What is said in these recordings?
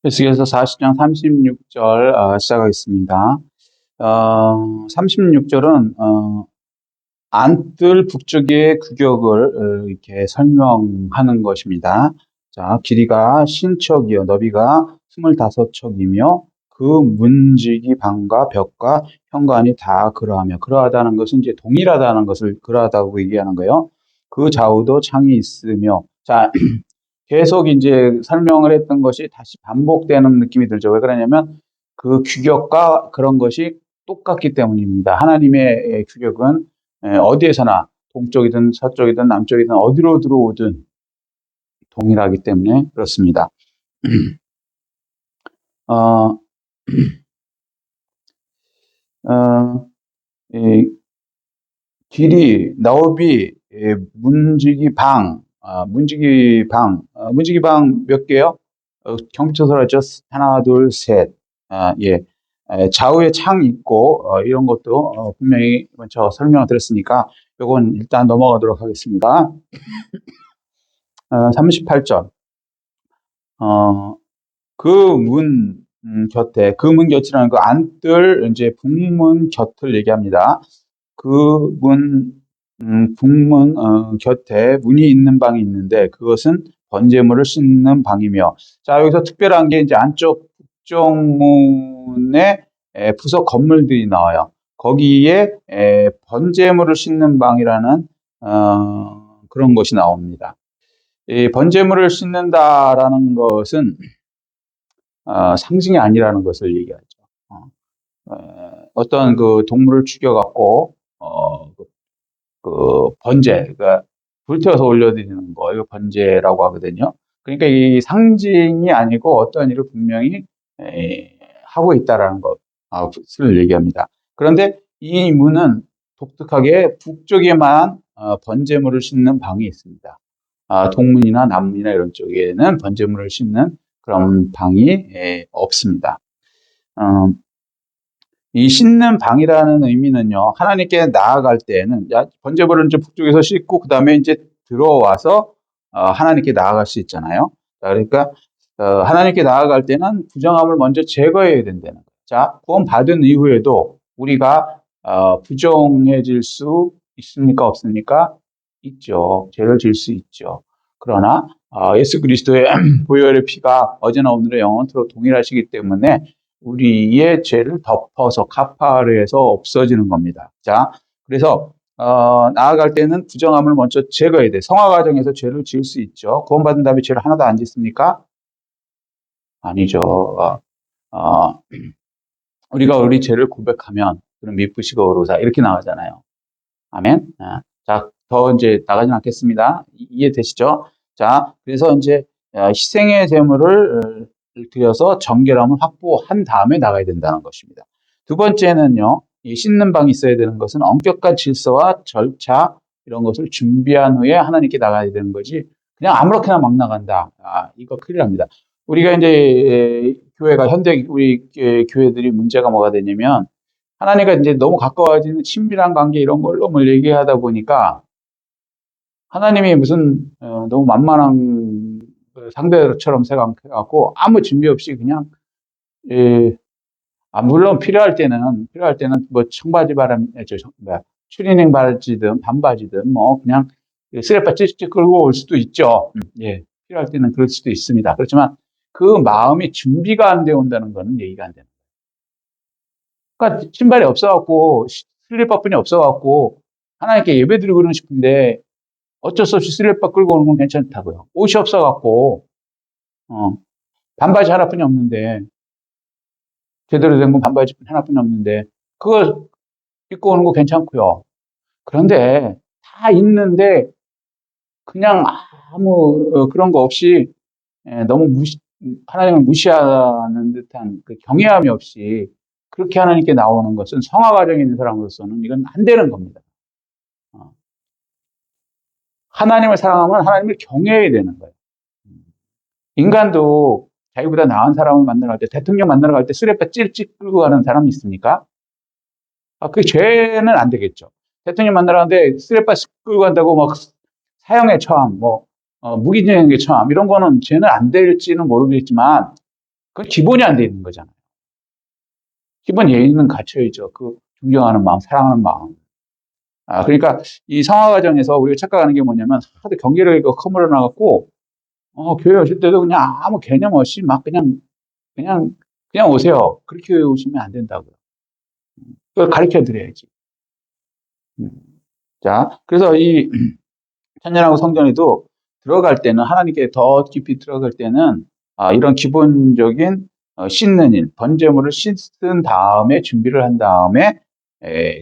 에스겔서 40장 36절 시작하겠습니다. 36절은 안뜰 북쪽의 규격을 이렇게 설명하는 것입니다. 자, 길이가 신척이요, 너비가 25척이며 그 문지기 방과 벽과 현관이 다 그러하며, 그러하다는 것은 이제 동일하다는 것을 그러하다고 얘기하는 거예요. 그 좌우도 창이 있으며, 자, 계속 이제 설명을 했던 것이 다시 반복되는 느낌이 들죠. 왜 그러냐면 그 규격과 그런 것이 똑같기 때문입니다. 하나님의 규격은 어디에서나 동쪽이든 서쪽이든 남쪽이든 어디로 들어오든 동일하기 때문에 그렇습니다. 어, 어, 이 길이, 너비, 문지기 방, 문지기 방 몇 개요? 경비처서로 했죠. 하나, 둘, 셋. 예. 좌우에 창 있고, 이런 것도 분명히 먼저 설명을 드렸으니까, 요건 일단 넘어가도록 하겠습니다. 38절. 그 문 곁에, 그 문 곁이라는 거 안뜰, 이제 북문 곁을 얘기합니다. 그 북문 곁에 문이 있는 방이 있는데 그것은 번제물을 씻는 방이며, 자, 여기서 특별한 게 이제 안쪽 북쪽문에 부속 건물들이 나와요. 거기에 번제물을 씻는 방이라는 그런 것이 나옵니다. 이 번제물을 씻는다라는 것은 상징이 아니라는 것을 얘기하죠. 어떤 그 동물을 죽여갖고 그 번제, 그러니까 불태워서 올려드리는 거, 이거 번제라고 하거든요. 그러니까 이 상징이 아니고 어떤 일을 분명히 하고 있다라는 것을 얘기합니다. 그런데 이 문은 독특하게 북쪽에만 번제물을 싣는 방이 있습니다. 동문이나 남문이나 이런 쪽에는 번제물을 싣는 그런 방이 없습니다. 이 씻는 방이라는 의미는요, 하나님께 나아갈 때에는, 번제물은 이제 북쪽에서 씻고, 그 다음에 이제 들어와서, 하나님께 나아갈 수 있잖아요. 자, 그러니까, 하나님께 나아갈 때는 부정함을 먼저 제거해야 된다는 거예요. 자, 구원 받은 이후에도 우리가, 부정해질 수 있습니까? 없습니까? 있죠. 죄를 질 수 있죠. 그러나, 예수 그리스도의 보혈의 피가 어제나 오늘의 영원토록 동일하시기 때문에 우리의 죄를 덮어서 카파를 해서 없어지는 겁니다. 자, 그래서 나아갈 때는 부정함을 먼저 제거해야 돼. 성화 과정에서 죄를 지을 수 있죠. 구원받은 다음에 죄를 하나도 안 짓습니까? 아니죠. 우리가 우리 죄를 고백하면 그는 미쁘시고 의로사 이렇게 나가잖아요. 아멘. 자, 더 이제 나가진 않겠습니다. 이해되시죠? 자, 그래서 이제 희생의 제물을 드려서 정결함을 확보한 다음에 나가야 된다는 것입니다. 두 번째는요, 이 씻는 방이 있어야 되는 것은 엄격한 질서와 절차 이런 것을 준비한 후에 하나님께 나가야 되는 거지. 그냥 아무렇게나 막 나간다. 이거 큰일 납니다. 우리가 이제 교회가 현대 우리 교회들이 문제가 뭐가 되냐면 하나님과 이제 너무 가까워지는 친밀한 관계 이런 걸 너무 얘기하다 보니까 하나님이 무슨 너무 만만한 상대처럼 생각해갖고 아무 준비 없이 그냥 물론 필요할 때는 뭐 청바지 바람 추리닝 바지든 반바지든 뭐 그냥 스레빠 찌찌 끌고 올 수도 있죠. 예, 필요할 때는 그럴 수도 있습니다. 그렇지만 그 마음이 준비가 안 되어 온다는 거는 얘기가 안 되는 거예요. 그러니까 신발이 없어갖고 슬리퍼뿐이 없어갖고 하나님께 예배드리고 그러고 싶은데 어쩔 수 없이 슬리퍼 끌고 오는 건 괜찮다고요. 옷이 없어갖고 반바지 하나뿐이 없는데 제대로 된 건 반바지 하나뿐이 없는데 그걸 입고 오는 거 괜찮고요. 그런데 다 있는데 그냥 아무 그런 거 없이 너무 하나님을 무시하는 듯한 그 경외함이 없이 그렇게 하나님께 나오는 것은 성화 과정에 있는 사람으로서는 이건 안 되는 겁니다. 하나님을 사랑하면 하나님을 경외해야 되는 거예요. 인간도 자기보다 나은 사람을 만나러 갈 때, 대통령 만나러 갈 때 쓰레빠 찔찔 끌고 가는 사람이 있습니까? 그 죄는 안 되겠죠. 대통령 만나러 가는데 쓰레빠 끌고 간다고 막 사형에 처함, 무기징역에 처함, 이런 거는 죄는 안 될지는 모르겠지만, 그건 기본이 안 돼 있는 거잖아요. 기본 예의는 갖춰야죠. 그 존경하는 마음, 사랑하는 마음. 그러니까 이 성화 과정에서 우리가 착각하는 게 뭐냐면 하도 경계를 허물어 나갖고 교회 오실 때도 그냥 아무 개념 없이 막 그냥 그냥 오세요. 그렇게 오시면 안 된다고요. 그걸 가르쳐 드려야지. 자, 그래서 이 천년하고 성전에도 들어갈 때는 하나님께 더 깊이 들어갈 때는 이런 기본적인 씻는 일, 번제물을 씻은 다음에 준비를 한 다음에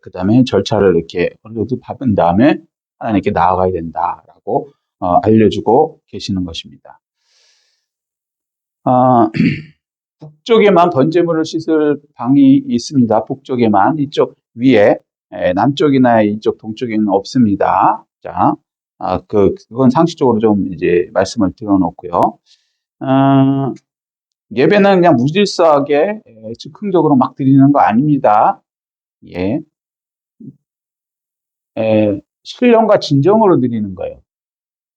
그 다음에 절차를 이렇게 어느 정도 밟은 다음에 하나님께 나아가야 된다라고 알려주고 계시는 것입니다. 북쪽에만 번제물을 씻을 방이 있습니다. 북쪽에만 이쪽 위에 남쪽이나 이쪽 동쪽에는 없습니다. 자, 그건 상식적으로 좀 이제 말씀을 드려놓고요. 예배는 그냥 무질서하게 즉흥적으로 막 드리는 거 아닙니다. 예, 신령과 진정으로 드리는 거예요.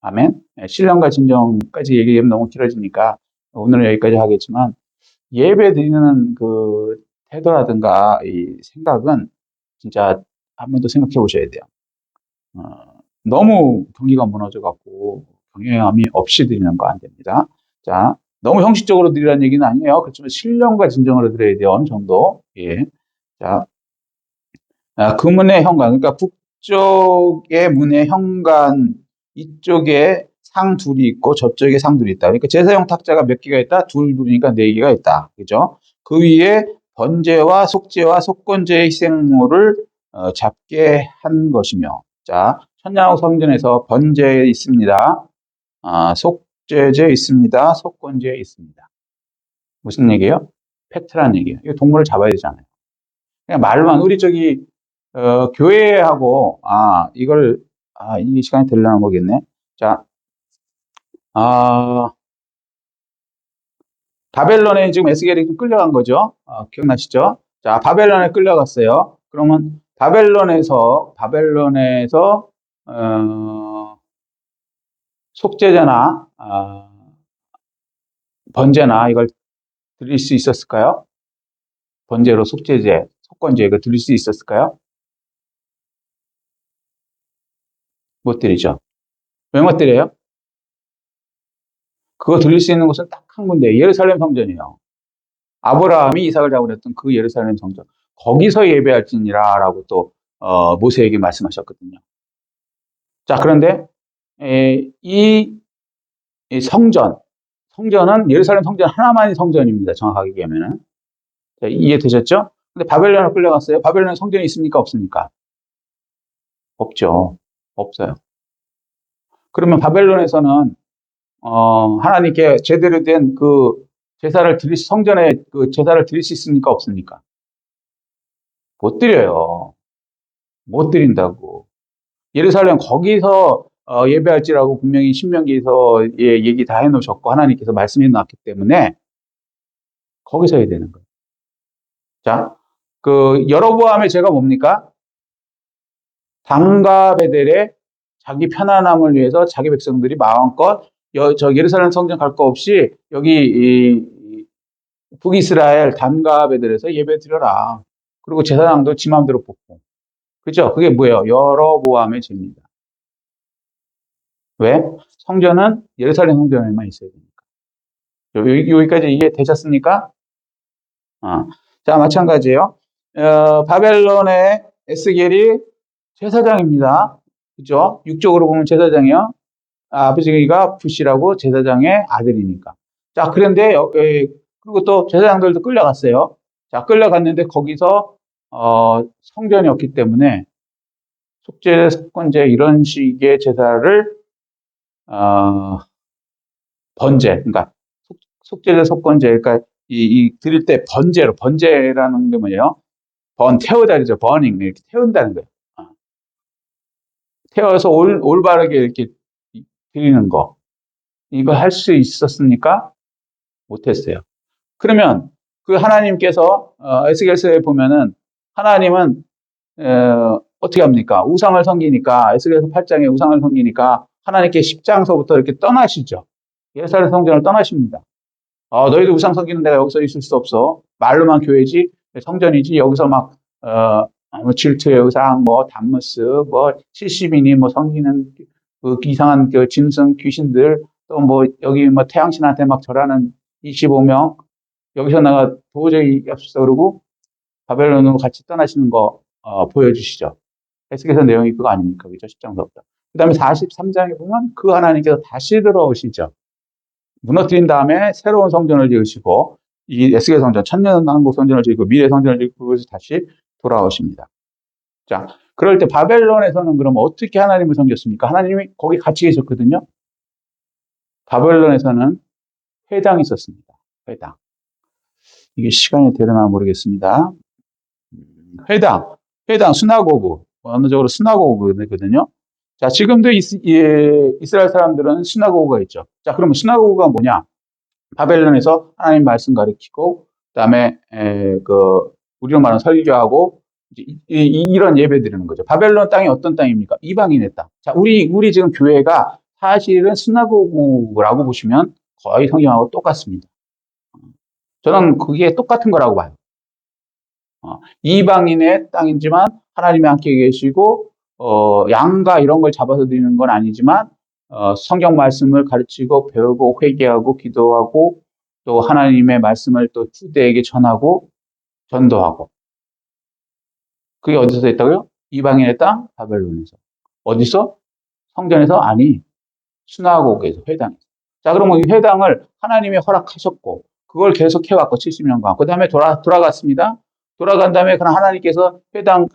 아멘. 신령과 진정까지 얘기하면 너무 길어지니까 오늘은 여기까지 하겠지만 예배 드리는 그 태도라든가 이 생각은 진짜 한 번 더 생각해 보셔야 돼요. 너무 경기가 무너져갖고 경외함이 없이 드리는 거 안 됩니다. 자, 너무 형식적으로 드리라는 얘기는 아니에요. 그렇지만 신령과 진정으로 드려야 돼요. 어느 정도. 예. 자, 그 문의 현관, 그러니까 북쪽의 문의 현관 이쪽에 상 둘이 있고 저쪽에 상 둘이 있다. 그러니까 제사용 탁자가 몇 개가 있다? 둘이니까 네 개가 있다. 그죠? 그 위에 번제와 속죄와 속건제의 희생물을 잡게 한 것이며, 자, 천냥하고 성전에서 번제 있습니다. 속죄제 있습니다. 속건제 있습니다. 무슨 얘기예요? 팩트라는 얘기예요. 이거 동물을 잡아야 되잖아요. 그냥 말로만 우리 저기 교회하고 이걸 이 시간이 되려나 모르겠네. 자, 바벨론에 지금 에스겔이 좀 끌려간 거죠. 기억나시죠? 자, 바벨론에 끌려갔어요. 그러면 바벨론에서 속죄제나 번제나 이걸 드릴 수 있었을까요? 번제로 속죄제, 속건제 이거 드릴 수 있었을까요? 못 드리죠. 왜 못 드려요? 그거 드릴 수 있는 곳은 딱 한 군데, 예루살렘 성전이에요. 아브라함이 이삭을 잡으려 했던 그 예루살렘 성전. 거기서 예배할지니라라고 또 모세에게 말씀하셨거든요. 자, 그런데 이 성전은 예루살렘 성전 하나만이 성전입니다. 정확하게 얘기하면은. 자, 이해되셨죠? 근데 바벨론으로 끌려갔어요. 바벨론 성전이 있습니까? 없습니까? 없죠. 없어요. 그러면 바벨론에서는 하나님께 제대로 된 그 성전에 그 제사를 드릴 수 있습니까? 없습니까? 못 드려요. 못 드린다고. 예루살렘 거기서 예배할지라고 분명히 신명기에서 얘기 다 해놓으셨고 하나님께서 말씀해 놨기 때문에 거기서 해야 되는 거예요. 자, 그 여로보암의 죄가 뭡니까? 단과 베델에 자기 편안함을 위해서 자기 백성들이 마음껏 저 예루살렘 성전 갈 거 없이 여기 북이스라엘 단과 베델에서 예배 드려라. 그리고 제사장도 지 마음대로 뽑고. 그죠? 그게 뭐예요? 여로보암의 죄입니다. 왜? 성전은 예루살렘 성전에만 있어야 되니까. 여기까지 이해되셨습니까? 자, 마찬가지예요. 바벨론의 에스겔이 제사장입니다. 그죠? 육적으로 보면 제사장이요. 아버지가 부시라고 제사장의 아들이니까. 자, 그런데 그리고 또 제사장들도 끌려갔어요. 자, 끌려갔는데 거기서 성전이 없기 때문에 속죄, 속건제 이런 식의 제사를 번제, 그러니까 속죄제, 속건제, 그러니까 드릴 때 번제라는 게 뭐예요? 태우다리죠. 버닝 이렇게 태운다는 거예요. 태워서 올바르게 이렇게 드리는 거. 이거 할 수 있었습니까? 못했어요. 그러면 그 하나님께서 에스겔서에 보면은 하나님은 어떻게 합니까? 우상을 섬기니까 에스겔서 8장에 우상을 섬기니까 하나님께 십장서부터 이렇게 떠나시죠. 예루살렘 성전을 떠나십니다. 너희들 우상 섬기는 데가 여기서 있을 수 없어. 말로만 교회지, 성전이지, 여기서 막, 뭐 질투의 의상, 뭐, 담무스, 뭐, 70인이 뭐 섬기는 그 이상한 그 짐승 귀신들, 또 뭐, 여기 뭐 태양신한테 막 절하는 25명, 여기서 내가 도저히 없어. 그러고 바벨론으로 같이 떠나시는 거, 보여주시죠. 에스겔서 내용이 그거 아닙니까? 그죠? 10장서부터. 그 다음에 43장에 보면 그 하나님께서 다시 들어오시죠. 무너뜨린 다음에 새로운 성전을 지으시고, 이 에스겔 성전, 천년왕국 성전을 지고 미래 성전을 지고 그것이 다시 돌아오십니다. 자, 그럴 때 바벨론에서는 그럼 어떻게 하나님을 섬겼습니까? 하나님이 거기 같이 계셨거든요. 바벨론에서는 회당이 있었습니다. 회당. 이게 시간이 되려나 모르겠습니다. 회당, 스나고그, 언어적으로 스나고그거든요. 자, 지금도 이스라엘 사람들은 스나고그가 있죠. 자, 그러면 스나고그가 뭐냐? 바벨론에서 하나님 말씀 가르치고, 그다음에 우리로 말하는 설교하고 이런 예배 드리는 거죠. 바벨론 땅이 어떤 땅입니까? 이방인의 땅. 자, 우리 지금 교회가 사실은 스나고그라고 보시면 거의 성경하고 똑같습니다. 저는 그게 똑같은 거라고 봐요. 이방인의 땅이지만 하나님이 함께 계시고 양가 이런 걸 잡아서 드리는 건 아니지만 성경 말씀을 가르치고 배우고 회개하고 기도하고 또 하나님의 말씀을 또 후대에게 전하고 전도하고. 그게 어디서 있다고요? 이방인의 땅 바벨론에서. 어디서? 성전에서? 아니, 수나고그에서, 회당에서. 자, 그러면 이 회당을 하나님이 허락하셨고 그걸 계속 해왔고 70년간. 그 다음에 돌아갔습니다. 돌아간 다음에 그럼 하나님께서 회당,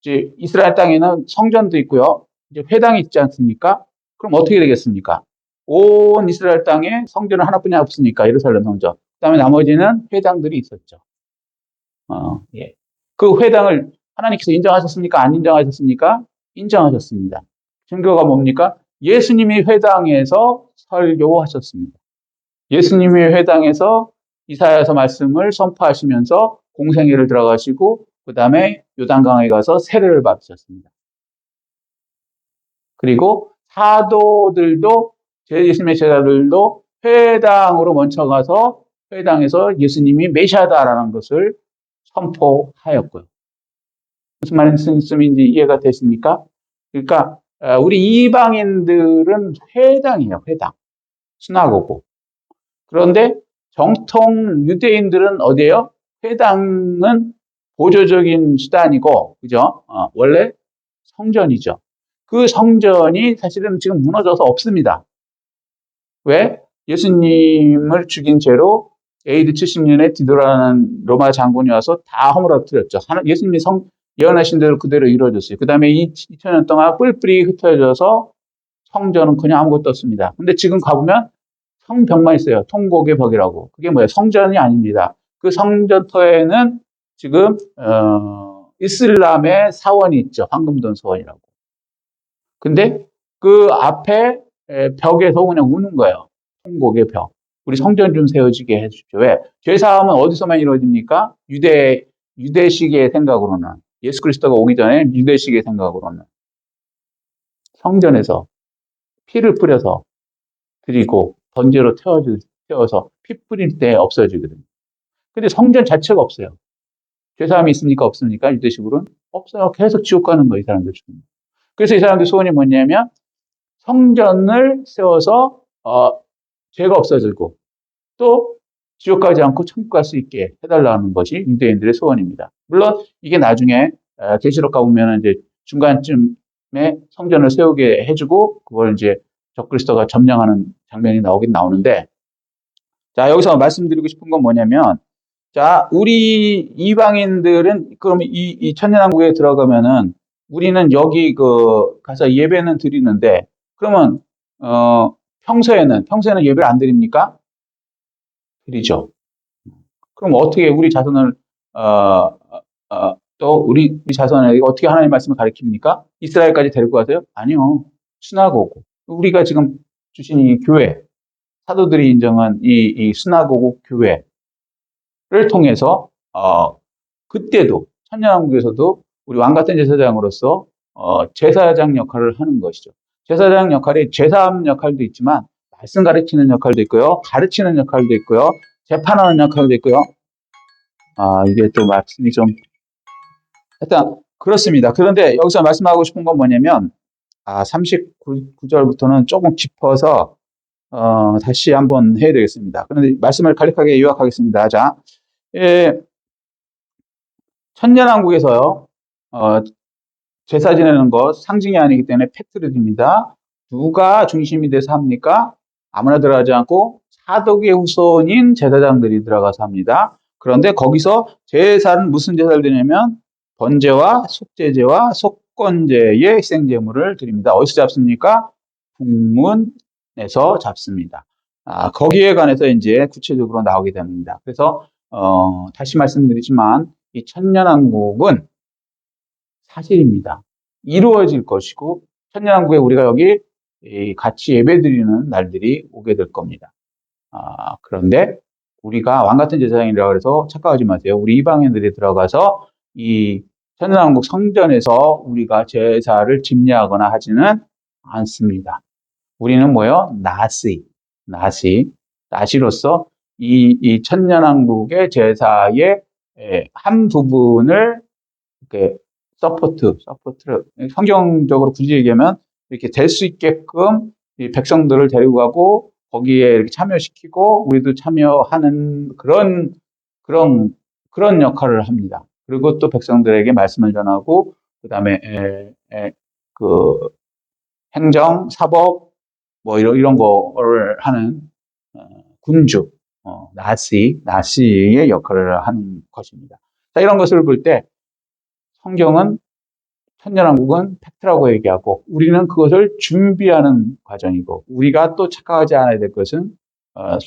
이제 이스라엘 땅에는 성전도 있고요. 이제 회당이 있지 않습니까? 그럼 어떻게 되겠습니까? 온 이스라엘 땅에 성전은 하나뿐이 없으니까 예루살렘 성전. 그다음에 나머지는 회당들이 있었죠. 예. 그 회당을 하나님께서 인정하셨습니까? 안 인정하셨습니까? 인정하셨습니다. 증거가 뭡니까? 예수님이 회당에서 설교하셨습니다. 예수님이 회당에서 이사야서 말씀을 선포하시면서 공생애를 들어가시고 그 다음에 요단강에 가서 세례를 받으셨습니다. 그리고 사도들도 예수님의 제자들도 회당으로 먼저 가서 회당에서 예수님이 메시아다라는 것을 선포하였고요. 무슨 말씀인지 이해가 되십니까? 그러니까 우리 이방인들은 회당이에요. 회당. 스나고고. 그런데 정통 유대인들은 어디예요? 회당은 보조적인 수단이고, 그죠? 원래 성전이죠. 그 성전이 사실은 지금 무너져서 없습니다. 왜? 예수님을 죽인 죄로 AD 70년에 디도라는 로마 장군이 와서 다 허물어뜨렸죠. 예수님이 예언하신 대로 그대로 이루어졌어요. 그 다음에 2000년 동안 뿔뿔이 흩어져서 성전은 그냥 아무것도 없습니다. 근데 지금 가보면 성벽만 있어요. 통곡의 벽이라고. 그게 뭐예요? 성전이 아닙니다. 그 성전터에는 지금 이슬람의 사원이 있죠. 황금돈 사원이라고. 근데 그 앞에 벽에서 그냥 우는 거예요. 통곡의 벽. 우리 성전 좀 세워지게 해주십시오. 왜? 죄사함은 어디서만 이루어집니까? 유대식의 생각으로는. 예수 그리스도가 오기 전에 유대식의 생각으로는. 성전에서 피를 뿌려서 드리고 번제로 태워서 피 뿌릴 때 없어지거든요. 근데 성전 자체가 없어요. 죄사함이 있습니까? 없습니까? 유대식으로는? 없어요. 계속 지옥 가는 거예요, 이 사람들 지금. 그래서 이 사람들 소원이 뭐냐면 성전을 세워서 죄가 없어지고 또 지옥 가지 않고 천국 갈 수 있게 해달라는 것이 유대인들의 소원입니다. 물론 이게 나중에 계시록 가보면 이제 중간쯤에 성전을 세우게 해주고 그걸 이제 적그리스도가 점령하는 장면이 나오긴 나오는데, 자, 여기서 말씀드리고 싶은 건 뭐냐면, 자, 우리 이방인들은 그럼 이 천년왕국에 들어가면은 우리는 여기 가서 예배는 드리는데, 그러면 평소에는 예배를 안 드립니까? 드리죠. 그럼 어떻게 우리 자손을 또 우리 자손에게 어떻게 하나님 말씀을 가르칩니까? 이스라엘까지 데리고 가세요? 아니요. 스나고고. 우리가 지금 주신 이 교회, 사도들이 인정한 이 스나고고 교회를 통해서 그때도 천년왕국에서도 우리 왕 같은 제사장으로서 제사장 역할을 하는 것이죠. 제사장 역할이 제사함 역할도 있지만 말씀 가르치는 역할도 있고요. 가르치는 역할도 있고요. 재판하는 역할도 있고요. 이게 또 말씀이 좀, 일단, 그렇습니다. 그런데 여기서 말씀하고 싶은 건 뭐냐면, 39절부터는 조금 깊어서, 다시 한번 해야 되겠습니다. 그런데 말씀을 간략하게 요약하겠습니다. 자, 천년왕국에서요, 제사 지내는 것 상징이 아니기 때문에 팩트를 줍니다. 누가 중심이 돼서 합니까? 아무나 들어가지 않고 사독의 후손인 제사장들이 들어가서 합니다. 그런데 거기서 제사는 무슨 제사를 드냐면 번제와 속죄제와 속건제의 희생제물을 드립니다. 어디서 잡습니까? 북문에서 잡습니다. 거기에 관해서 이제 구체적으로 나오게 됩니다. 그래서 다시 말씀드리지만 이 천년왕국은 사실입니다. 이루어질 것이고 천년왕국에 우리가 여기 같이 예배드리는 날들이 오게 될 겁니다. 그런데 우리가 왕같은 제사장이라고 해서 착각하지 마세요. 우리 이방인들이 들어가서 이 천년왕국 성전에서 우리가 제사를 집례하거나 하지는 않습니다. 우리는 뭐요? 나시로서 이 천년왕국의 제사의 한 부분을 이렇게 서포트를 성경적으로 굳이 얘기하면 이렇게 될 수 있게끔 이 백성들을 데리고 가고 거기에 이렇게 참여시키고 우리도 참여하는 그런 역할을 합니다. 그리고 또 백성들에게 말씀을 전하고 그다음에 그 행정, 사법 뭐 이런 거를 하는 군주, 나시의 역할을 하는 것입니다. 자, 이런 것을 볼 때 성경은 천년왕국은 팩트라고 얘기하고 우리는 그것을 준비하는 과정이고 우리가 또 착각하지 않아야 될 것은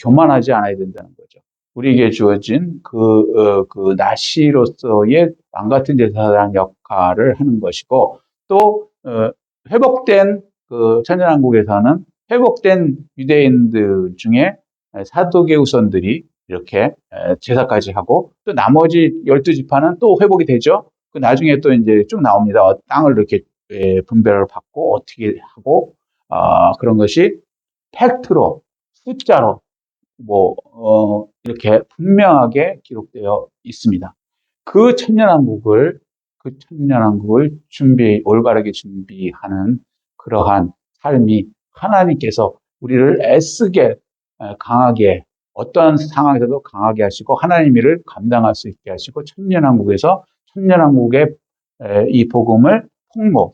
교만하지 않아야 된다는 거죠. 우리에게 주어진 그 나시로서의 왕같은 제사장 역할을 하는 것이고 또 회복된 그 천년왕국에서는 회복된 유대인들 중에 사독의 후손들이 이렇게 제사까지 하고 또 나머지 12지파는 또 회복이 되죠. 그 나중에 또 이제 쭉 나옵니다. 땅을 이렇게 분배를 받고 어떻게 하고 그런 것이 팩트로 숫자로 이렇게 분명하게 기록되어 있습니다. 그 천년왕국을 올바르게 준비하는 그러한 삶이 하나님께서 우리를 애쓰게 강하게 어떠한 상황에서도 강하게 하시고 하나님의 일을 감당할 수 있게 하시고 천년왕국에서 천년왕국의 이 복음을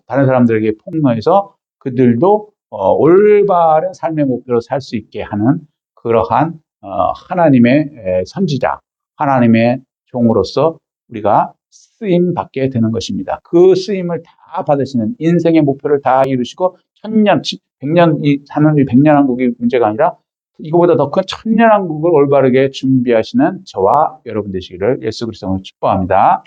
다른 사람들에게 폭로해서 그들도 올바른 삶의 목표로 살 수 있게 하는 그러한 하나님의 선지자, 하나님의 종으로서 우리가 쓰임 받게 되는 것입니다. 그 쓰임을 다 받으시는 인생의 목표를 다 이루시고 천년, 100년, 하나님의 100년왕국이 문제가 아니라 이거보다 더 큰 천년왕국을 올바르게 준비하시는 저와 여러분 되시기를 예수 그리스도로 축복합니다.